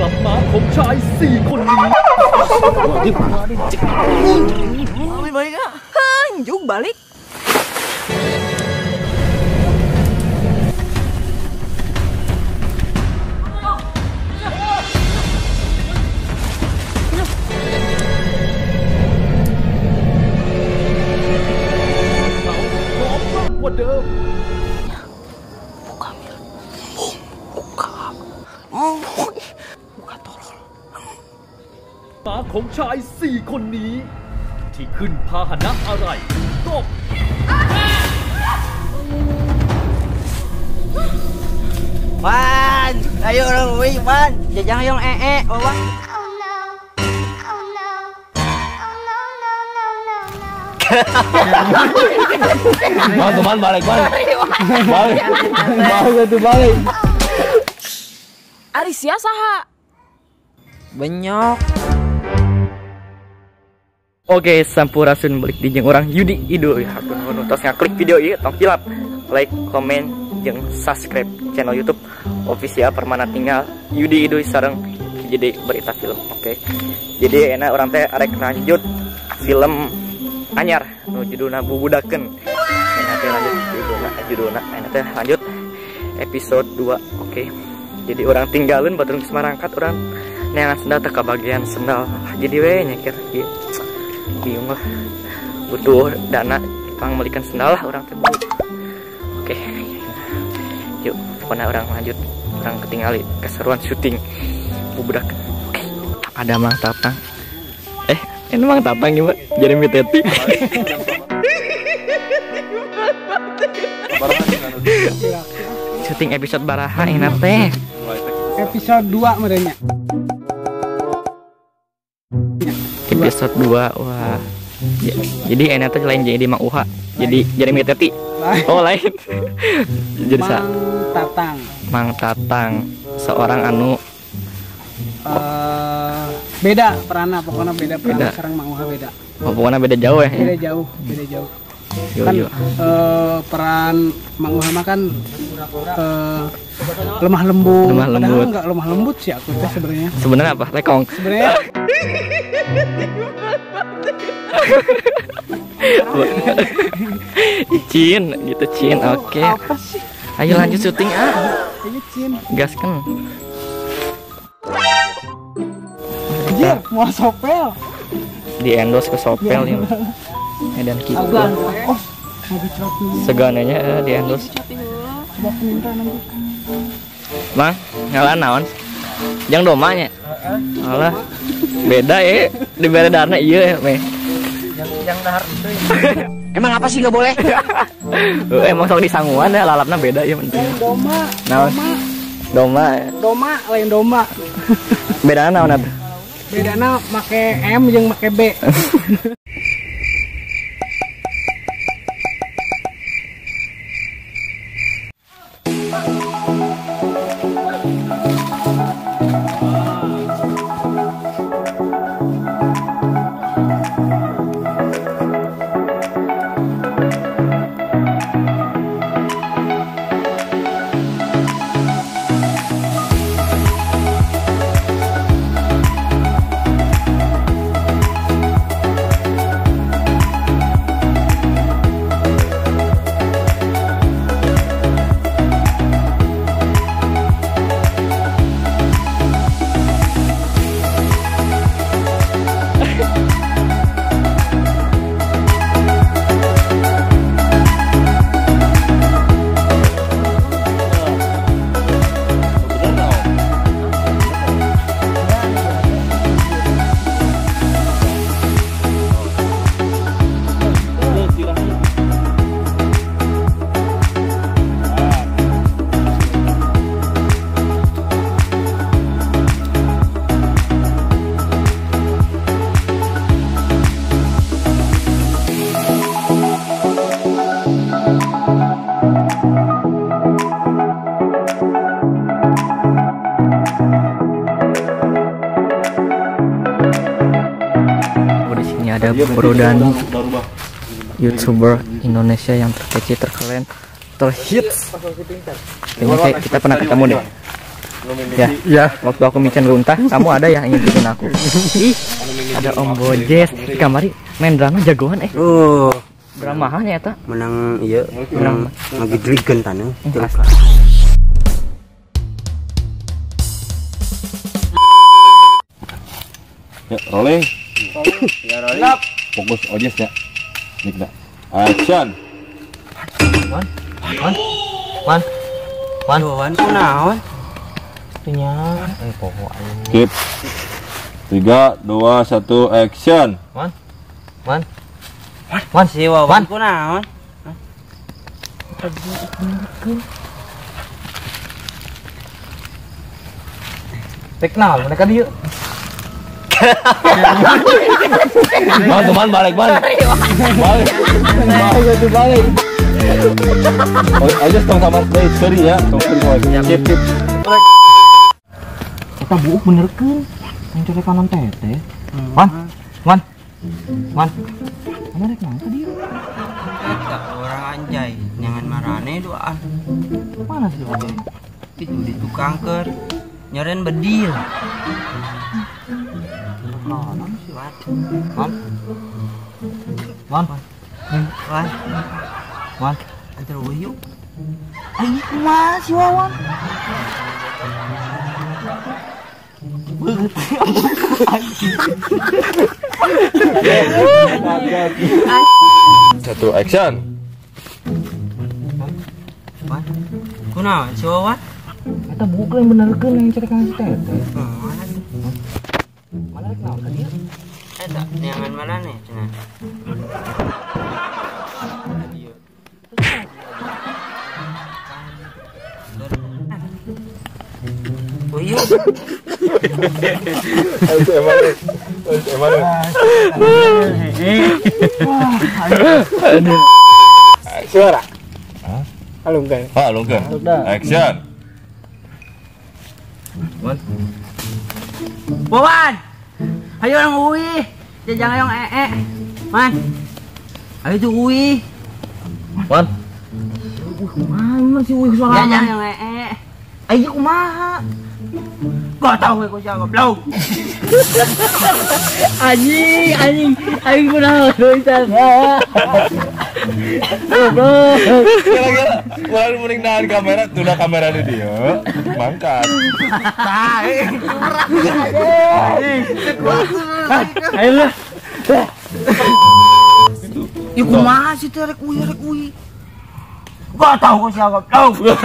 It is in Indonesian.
ลับมาของชาย4 คนนี้ Balik ah. Anjuk balik. Buka tolol. มาของชาย4 คนนี้ที่ขึ้นพาหนะอะไรก็ Wan, ayo orang wih, Wan. Jangan yang Wan. Teman balik. Balik. Arisia saha? Benyok. Oke, sampurasun balik di jeung orang Yudi Ido. Hatur tos ngaklik video ieu tong kilap like, komen, jeung subscribe channel YouTube official Permana Tinggal Yudi Ido sareng jadi berita film. Oke. Jadi enak orang teh arek lanjut film anyar nu judulna Bubudakeun. Enak teh lanjut judulna enak teh lanjut episode 2. Oke. Jadi orang tinggalin batur geus marangkat orang neangan sendal teh kabagian sendal. Jadi we nyekir ieu. Bingung lah, butuh dana pangmelikan sendal lah orang teh. Oke, yuk pokoknya orang lanjut, orang ketinggali keseruan syuting Bubudakeun. Oke, ada Mang Tatang. Ini Mang Tatang gimana? Jadi miteti. Syuting episode baraha enak teh. Episode 2 merenya. Episode 2, wah. Ya, jadi enak tuh lain jadi Mang Uha. Jadi miteti. Oh lain. Jadi Mang Tatang seorang anu beda peranna, pokoknya beda peranna sareng Mang Uha beda. Oh, pokoknya beda jauh ya. Beda jauh. Kan peran Mang Uha mah kan lemah lembut. Padahal enggak lemah lembut sih aku teh sebenarnya. Sebenarnya apa? Lekong. Sebenarnya Cin gitu Cin. Oke. Ayo lanjut syuting Ayo Cin. Gaskan. Anjir, mau sopel. Di endorse ke Sopel ya. Dan kita. Oh, segananya di endorse. Coba minta nanti. Bang, ngalah naon? Jang domanya. Alah. Beda ya, di beredarna iya meh. Yang dahar itu. Emang apa sih nggak boleh? Emang sok disanguan ya, lalapna beda ya penting. Doma. Doma Lain doma. Bedana naon atuh? Bedana make M jeung make B. ada Bro Dani, YouTuber Indonesia yang terkece, terkeren, terhits. Kayaknya kita pernah ketemu deh. Ya, waktu aku micin runtah, kamu ada yang ngintipin aku. Ih, ada Om Bojes di kamari main drama jagoan dramahannya eta. Menang iya, menang ngegedrigen tanah. Ya, rolling. Ya rolling. Fokus Ojes ya. Nik dah. Action. Wan kunaon? Punya pokok Skip. 3, 2, 1, action. Wan si Wan kunaon? Teknal mereka dia. Teman balik. Balik. Aja tong sama play sorry ya. Tong skip. Kita buuk benerkeun. Yang cari kanan tete. Wan. Mana rek nang tadi? Eta orang anjay, jangan marane doaan. Mana sih Wan? Itu di tukang keur nyeren bedil. Kanan sih Wan. Antar yuk. Ayo kumaha si Wawan? Satu action. Wan. Kunaon si Wawan? Eta buuk yang benerkeun yang cari kanan tete. Mana tuh? Mana rek nang tadi? Eta jangan marane cenah. Uyuk. Suara. Alungkan. Longkan. Action. Wawan. Ayo yang uwi. Jangan yang Man. Ayo tuh uwi. Wan. Mana sih wih suara? Jangan yang Ayo kumaha? Gak tahu aku siapa goblok. Anjing kunaon doisan. Kira-kira orang mending nahan kamera, tunda kamera di dia. Mangkat. Ayo lah. Ya kumaha sih teh rek uwi. Gak tahu aku siapa goblok.